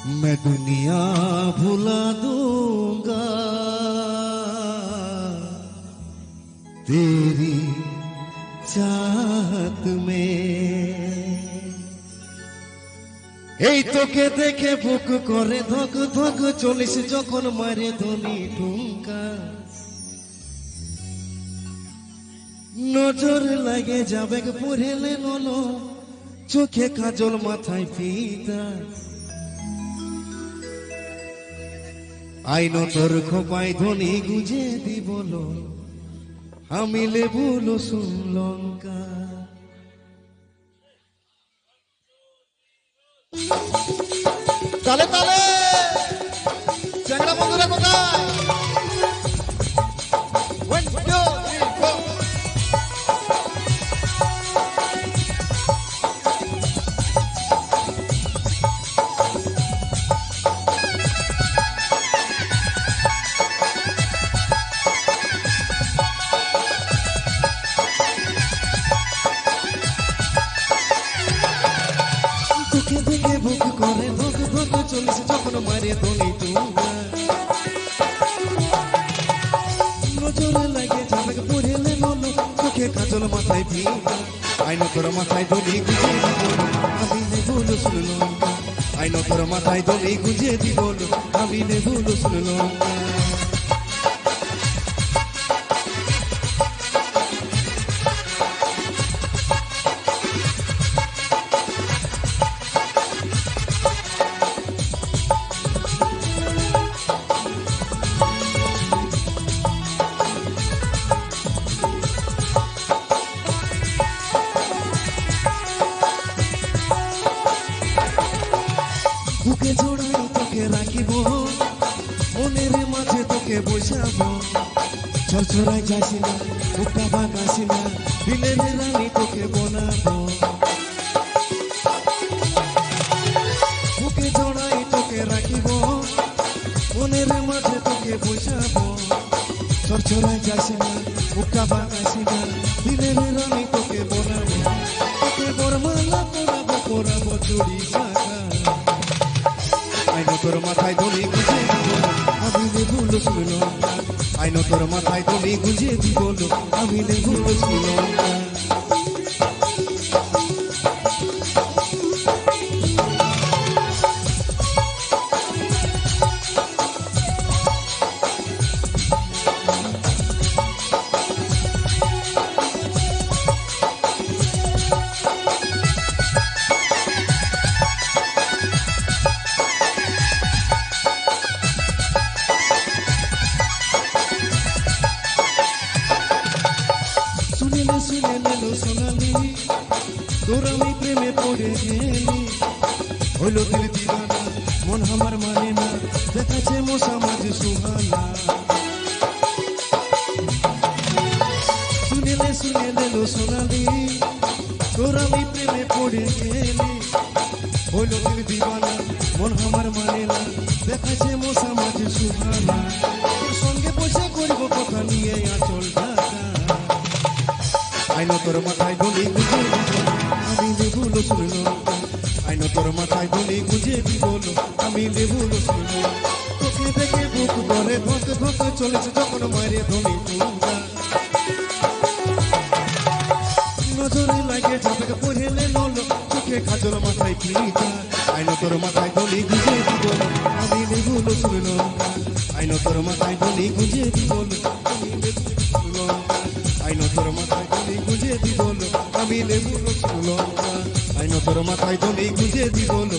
मैं दुनिया भुला दूंगा तेरी चाहत में। এই তোকে দেখে বুক করে ধক ধক, চলিস যখন মারে ধনি ঠুমকা, নজর লাগে যাবে পড়েলে নলো, চোখে কাজল মাথায় ফিতা, আইনো তোর খোপায় ধনি গুজে দিবল, আমি লেবু রসুন লঙ্কা। তালে তালে চ্যাংড়া বন্ধুরা কোথায়? তোকে দেখে বুক করে ধক ধক, চলিস যখন মারে ধনি ঠুমকা, নজরে লাগে যাবে পড়েলে নলো, চোখে কাজল মাথায় ফিতা, আইনো তোর মাথায় ধনি গুজে দিবল, আমি লেবু রসুন লঙ্কা, আইনো তোর মাথায় ধনি গুজে দিবল, আমি লেবু রসুন লঙ্কা। বুকে জোড়াই তোকে রাখিব, মনের মাঝে তোকে বসাবো, ছড়ছড়াই যাসি না, বুকটা বাঁকাসি না, দিলের রানী তোকে বনাবো। বুকে জোড়াই তোকে রাখিব, মনের মাঝে তোকে বসাবো, ছড়ছড়াই যাসি না, বুকটা বাঁকাসি না, দিলের রানী তোকে বনাবো, তোকে বরমালা পরাবো, পরাবো চুড়ি চাকা, আইনো তোর মাথায় ধনি গুজে দিবল, আমি লেবু রসুন লঙ্কা, আইনো তোর মাথায় ধনি গুজে দিবল, আমি লেবু রসুন লঙ্কা। শুনে নেলো সোনালি, তোর আমি প্রেমে পড়ে গেলি, হইল দিল দিবানা, মন আমার মানে না, দেখাচ্ছে মশা মাঝে সুহানা। শুনে নেলো সোনালি, তোর আমি প্রেমে পড়ে গেলি, হইল দিল দিবানা, মন আমার মানে না, দেখাচ্ছে মশা মাঝে সুহানা। তোর সঙ্গে বসে করবো কথা নিয়ে আঁচল ঢাকা, আইনো তোর মাথায় ধনি গুজে দিবল, আমি লেবু রসুন লঙ্কা, আইনো তোর মাথায় ধনি গুজে দিবল, আমি লেবু রসুন লঙ্কা। তোকে দেখে বুক করে ধক ধক, চলেছে যখন মারে ধনি ঠুমকা, নজরে লাগে যাবে পড়েলে নলো, চোখে কাজল মাথায় ফিতা, আইনো তোর মাথায় ধনি গুজে দিবল, আমি লেবু রসুন লঙ্কা, আইনো তোর মাথায় ধনি গুজে দিবল, আমি লেবু রসুন লঙ্কা, আইনো তোর মাথায় ধনি গুজে দিবল, আমি লেবু রসুন লঙ্কা, আইনো তোর মাথায় ধনি গুজে দিবল।